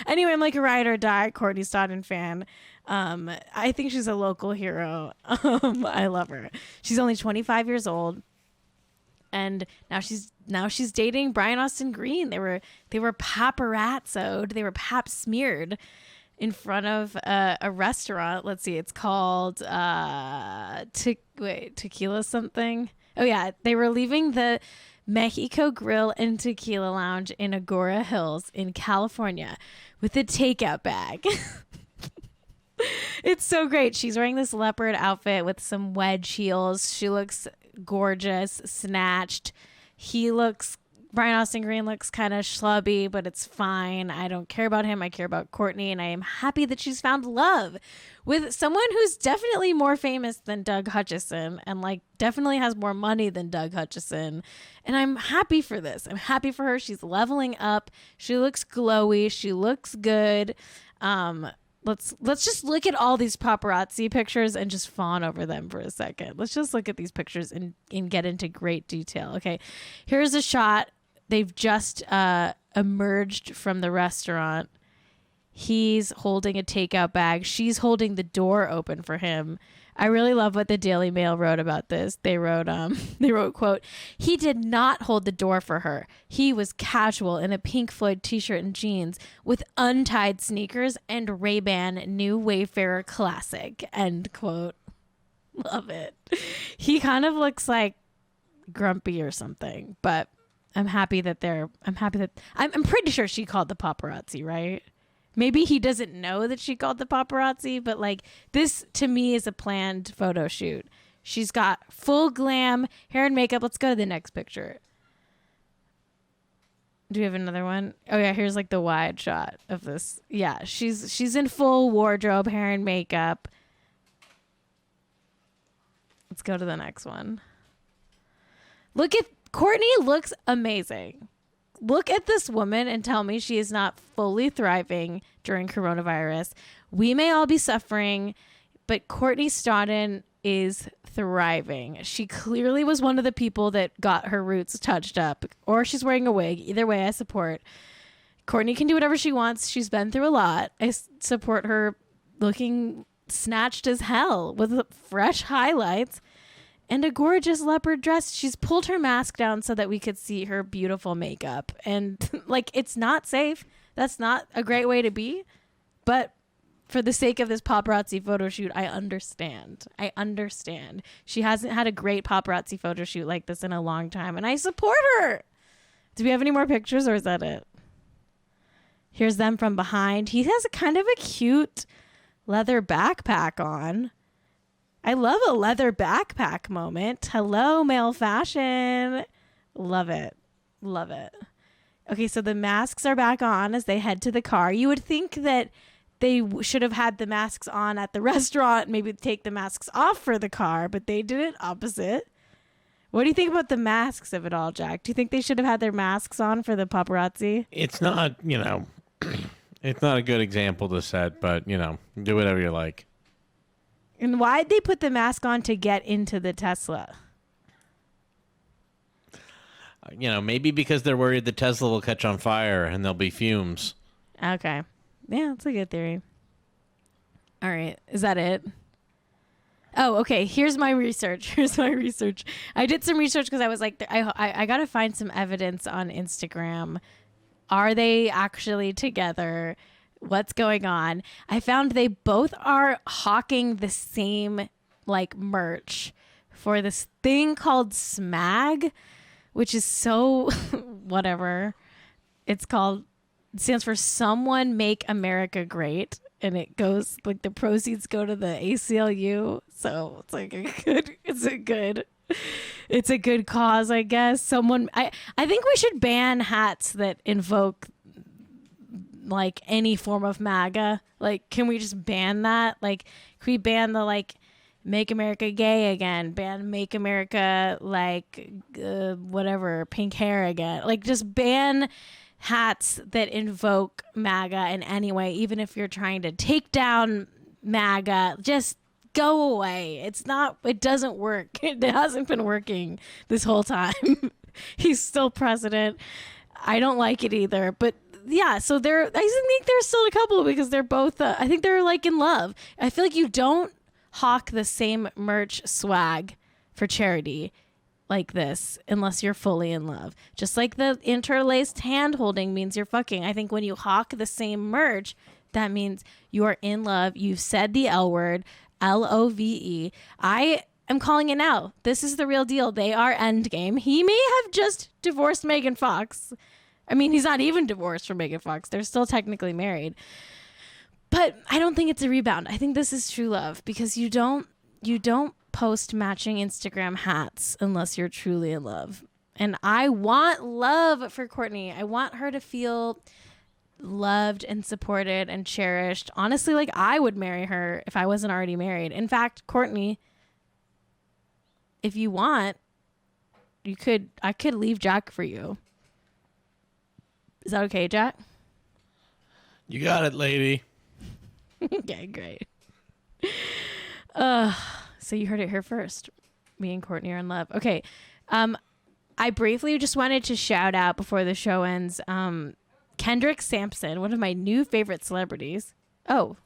Anyway, I'm like a ride or die Courtney Stodden fan. I think she's a local hero. I love her. She's only 25 years old, and now she's dating Brian Austin Green. They were paparazzoed. They were pap smeared in front of a restaurant. Let's see, it's called Tequila something. Oh yeah, they were leaving the Mexico Grill and Tequila Lounge in Agora Hills in California with a takeout bag. It's so great. She's wearing this leopard outfit with some wedge heels. She looks gorgeous, snatched. Brian Austin Green looks kind of schlubby, but it's fine. I don't care about him. I care about Courtney, and I am happy that she's found love with someone who's definitely more famous than Doug Hutchison and like definitely has more money than Doug Hutchison. And I'm happy for this. I'm happy for her. She's leveling up. She looks glowy. She looks good. Let's just look at all these paparazzi pictures and just fawn over them for a second. Let's just look at these pictures and get into great detail. Okay, here's a shot. They've just emerged from the restaurant. He's holding a takeout bag. She's holding the door open for him. I really love what the Daily Mail wrote about this. They wrote, quote, "He did not hold the door for her. He was casual in a Pink Floyd t-shirt and jeans with untied sneakers and Ray-Ban New Wayfarer Classic," end quote. Love it. He kind of looks like grumpy or something, but I'm pretty sure she called the paparazzi, right? Maybe he doesn't know that she called the paparazzi, but like this to me is a planned photo shoot. She's got full glam hair and makeup. Let's go to the next picture. Do we have another one? Oh yeah, here's like the wide shot of this. Yeah, she's in full wardrobe, hair and makeup. Let's go to the next one. Look at Courtney, looks amazing. Look at this woman and tell me she is not fully thriving during coronavirus. We may all be suffering, but Courtney Stodden is thriving. She clearly was one of the people that got her roots touched up, or she's wearing a wig. Either way, I support. Courtney can do whatever she wants. She's been through a lot. I support her looking snatched as hell with fresh highlights and a gorgeous leopard dress. She's pulled her mask down so that we could see her beautiful makeup. And like, it's not safe. That's not a great way to be. But for the sake of this paparazzi photo shoot, I understand. She hasn't had a great paparazzi photo shoot like this in a long time. And I support her. Do we have any more pictures or is that it? Here's them from behind. He has a kind of a cute leather backpack on. I love a leather backpack moment. Hello, male fashion. Love it. Love it. Okay, so the masks are back on as they head to the car. You would think that they should have had the masks on at the restaurant, maybe take the masks off for the car, but they did it opposite. What do you think about the masks of it all, Jack? Do you think they should have had their masks on for the paparazzi? It's not, it's not a good example to set, but, do whatever you like. And why'd they put the mask on to get into the Tesla? Maybe because they're worried the Tesla will catch on fire and there'll be fumes. Okay. Yeah, that's a good theory. All right. Is that it? Oh, okay. Here's my research. I did some research because I was like, I got to find some evidence on Instagram. Are they actually together? What's going on? I found they both are hawking the same like merch for this thing called SMAG, which is so whatever. It stands for Someone Make America Great, and it goes like the proceeds go to the ACLU. So it's like it's a good cause, I guess. I think we should ban hats that invoke like any form of MAGA. Like, can we just ban that? Like, can we ban the like Make America Gay again, ban Make America like whatever, pink hair again? Like, just ban hats that invoke MAGA in any way, even if you're trying to take down MAGA. Just go away. It doesn't work. It hasn't been working this whole time. He's still president. I don't like it either, but yeah, so I think they're still a couple because they're both, I think they're like in love. I feel like you don't hawk the same merch swag for charity like this unless you're fully in love. Just like the interlaced hand holding means you're fucking. I think when you hawk the same merch, that means you are in love. You've said the L word, LOVE. I am calling it now. This is the real deal. They are endgame. He may have just divorced Megan Fox. I mean, he's not even divorced from Megan Fox. They're still technically married. But I don't think it's a rebound. I think this is true love because you don't post matching Instagram hats unless you're truly in love. And I want love for Courtney. I want her to feel loved and supported and cherished. Honestly, like I would marry her if I wasn't already married. In fact, Courtney, if you want, I could leave Jack for you. Is that okay, Jack? You got it, lady. Okay, great. So you heard it here first. Me and Courtney are in love. Okay. I briefly just wanted to shout out before the show ends, Kendrick Sampson, one of my new favorite celebrities. Oh.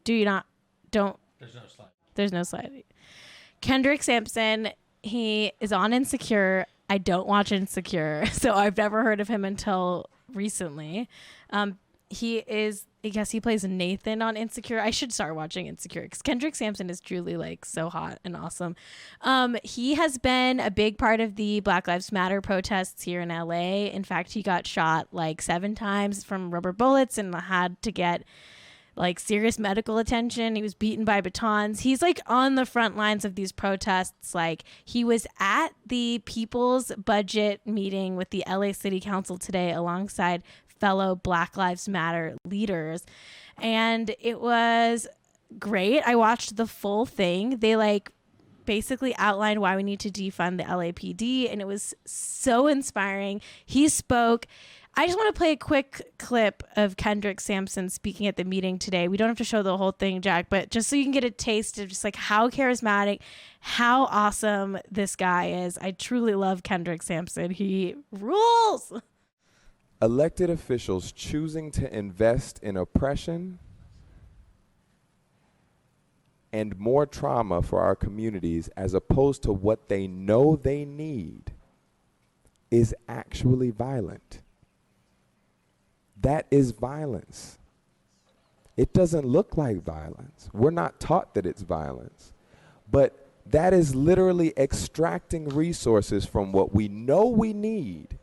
Do you not? Don't. There's no slide. There's no slide. Kendrick Sampson, he is on Insecure. I don't watch Insecure, so I've never heard of him until recently. I guess he plays Nathan on Insecure. I should start watching Insecure because Kendrick Sampson is truly like so hot and awesome. He has been a big part of the Black Lives Matter protests here in LA. In fact, he got shot like 7 times from rubber bullets and had to get like serious medical attention. He was beaten by batons. He's like on the front lines of these protests. Like he was at the People's Budget meeting with the LA City Council today alongside fellow Black Lives Matter leaders. And it was great. I watched the full thing. They like basically outlined why we need to defund the LAPD. And it was so inspiring. He spoke. I just want to play a quick clip of Kendrick Sampson speaking at the meeting today. We don't have to show the whole thing, Jack, but just so you can get a taste of just like how charismatic, how awesome this guy is. I truly love Kendrick Sampson. He rules. Elected officials choosing to invest in oppression and more trauma for our communities as opposed to what they know they need is actually violent. That is violence. It doesn't look like violence. We're not taught that it's violence. But that is literally extracting resources from what we know we need,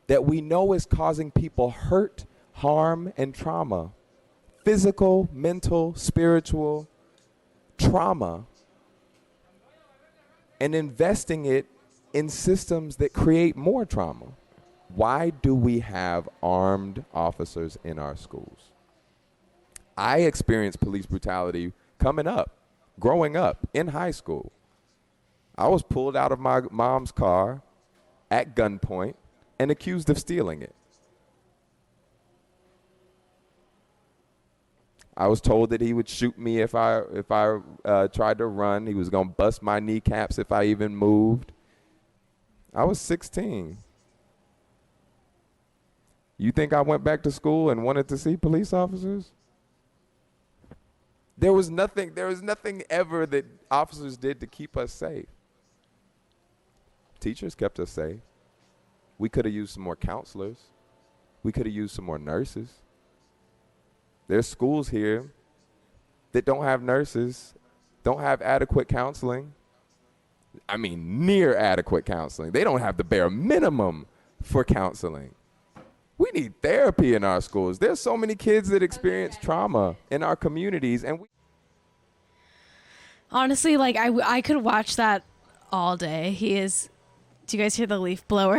that we know is causing people hurt, harm, and trauma. Physical, mental, spiritual trauma. And investing it in systems that create more trauma. Why do we have armed officers in our schools? I experienced police brutality growing up in high school. I was pulled out of my mom's car at gunpoint and accused of stealing it. I was told that he would shoot me if I tried to run. He was going to bust my kneecaps if I even moved. I was 16. You think I went back to school and wanted to see police officers? There was nothing ever that officers did to keep us safe. Teachers kept us safe. We could have used some more counselors. We could have used some more nurses. There's schools here that don't have nurses, don't have adequate counseling. I mean, near adequate counseling. They don't have the bare minimum for counseling. We need therapy in our schools. There's so many kids that experience trauma in our communities, and honestly, like I could watch that all day. Do you guys hear the leaf blower?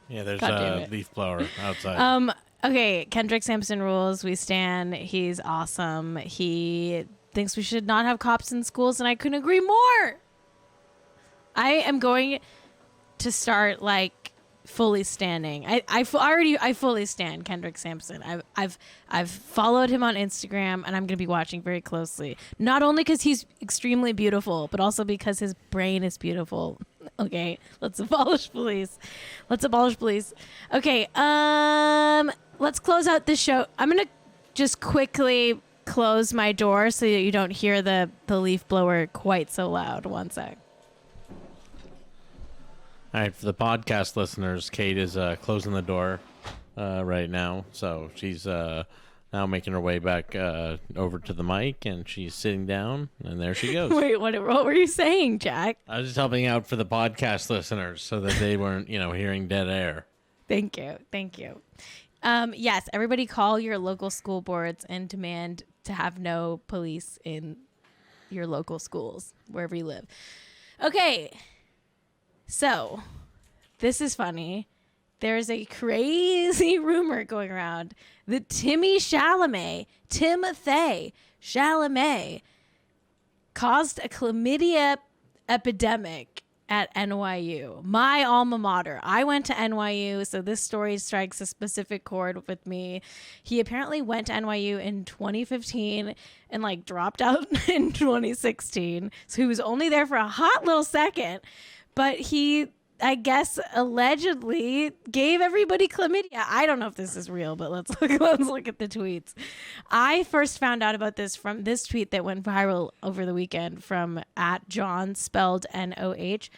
Yeah, there's a leaf blower outside. Okay, Kendrick Sampson rules. We stand. He's awesome. He thinks we should not have cops in schools, and I couldn't agree more. I am going to start like fully standing. I fully stand Kendrick Sampson. I've followed him on Instagram, and I'm going to be watching very closely. Not only because he's extremely beautiful, but also because his brain is beautiful. Okay, let's abolish police. Okay, let's close out this show. I'm gonna just quickly close my door so that you don't hear the leaf blower quite so loud. One sec. All right, for the podcast listeners, Cait is closing the door right now. So she's now making her way back over to the mic, and she's sitting down, and there she goes. Wait, what were you saying, Jack? I was just helping out for the podcast listeners so that they weren't, hearing dead air. Thank you. Yes, everybody call your local school boards and demand to have no police in your local schools, wherever you live. Okay, so this is funny. There's a crazy rumor going around that Timothy Chalamet, caused a chlamydia epidemic at NYU, my alma mater. I went to NYU, so this story strikes a specific chord with me. He apparently went to NYU in 2015 and dropped out in 2016. So he was only there for a hot little second, but he, I guess, allegedly gave everybody chlamydia. I don't know if this is real, but let's look at the tweets. I first found out about this from this tweet that went viral over the weekend from @John, spelled N-O-H.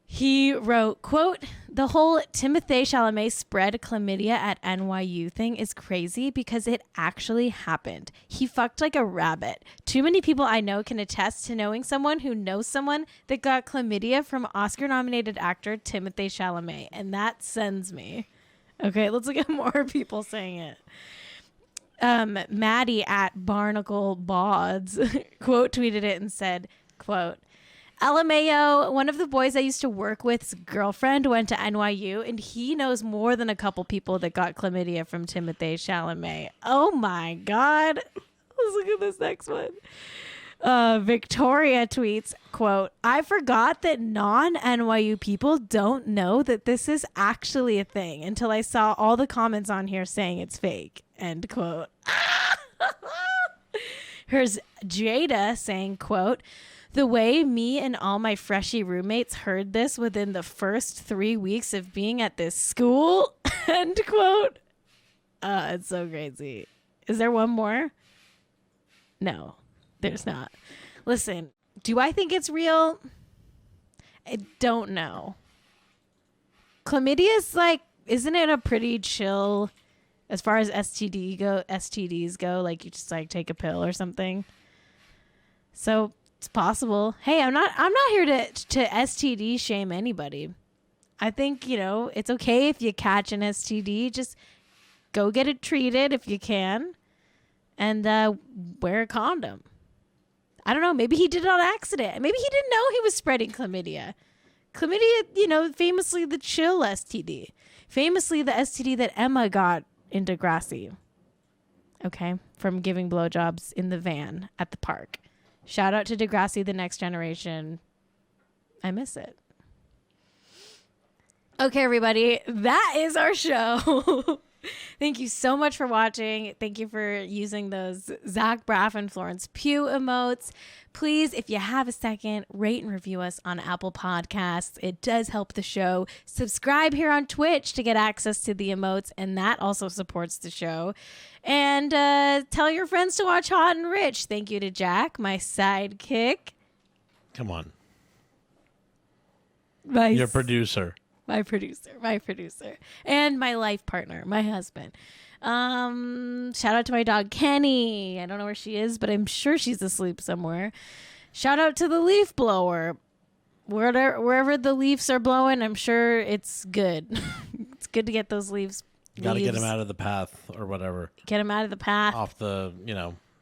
He wrote, quote, "The whole Timothy Chalamet spread chlamydia at NYU thing is crazy because it actually happened. He fucked like a rabbit. Too many people I know can attest to knowing someone who knows someone that got chlamydia from Oscar-nominated actor Timothy Chalamet." And that sends me. Okay, let's look at more people saying it. Maddie @BarnacleBods quote tweeted it and said, quote, "LMAO, one of the boys I used to work with's girlfriend went to NYU, and he knows more than a couple people that got chlamydia from Timothy Chalamet." Oh my God. Let's look at this next one. Victoria tweets, quote, "I forgot that non-NYU people don't know that this is actually a thing until I saw all the comments on here saying it's fake." End quote. Here's Jada saying, quote, "The way me and all my freshie roommates heard this within the first 3 weeks of being at this school." End quote. It's so crazy. Is there one more? No, there's not. Listen, do I think it's real? I don't know. Chlamydia is isn't it a pretty chill as far as STDs go? You just take a pill or something. So it's possible. Hey, I'm not here to STD shame anybody. I think, it's okay if you catch an STD. Just go get it treated if you can, and wear a condom. I don't know. Maybe he did it on accident. Maybe he didn't know he was spreading chlamydia. Chlamydia, famously the chill STD. Famously the STD that Emma got in Degrassi. Okay? From giving blowjobs in the van at the park. Shout out to Degrassi, The Next Generation. I miss it. Okay, everybody. That is our show. Thank you so much for watching. Thank you for using those Zach Braff and Florence Pugh emotes. Please, if you have a second, rate and review us on Apple Podcasts. It does help the show. Subscribe here on Twitch to get access to the emotes, and that also supports the show. And tell your friends to watch Hot and Rich. Thank you to Jack, my sidekick. Come on. Your producer. My producer, and my life partner, my husband. Shout out to my dog, Kenny. I don't know where she is, but I'm sure she's asleep somewhere. Shout out to the leaf blower. Wherever the leaves are blowing, I'm sure it's good. It's good to get those leaves. Got to get them out of the path or whatever. Get them out of the path. Off the,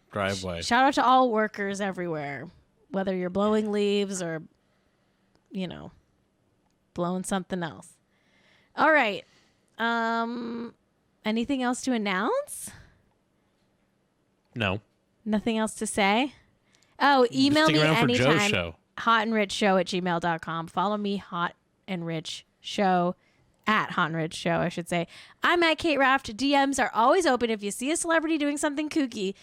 driveway. Shout out to all workers everywhere, whether you're blowing leaves or, blowing something else. All right. Anything else to announce? No. Nothing else to say? Oh, email me anytime. hotandrichshow@gmail.com. Follow me, Hot and Rich Show, @Hot and Rich Show, I should say. I'm at Cait Raft. DMs are always open. If you see a celebrity doing something kooky,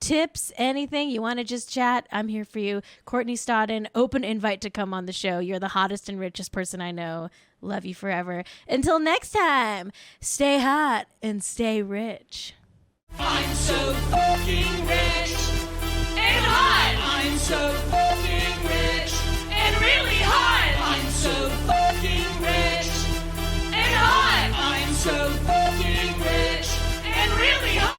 tips, anything, you want to just chat, I'm here for you. Courtney Stodden, open invite to come on the show. You're the hottest and richest person I know. Love you forever. Until next time, stay hot and stay rich. I'm so fucking rich and hot. I'm so fucking rich and really hot. I'm so fucking rich and hot. I'm so fucking rich and really hot.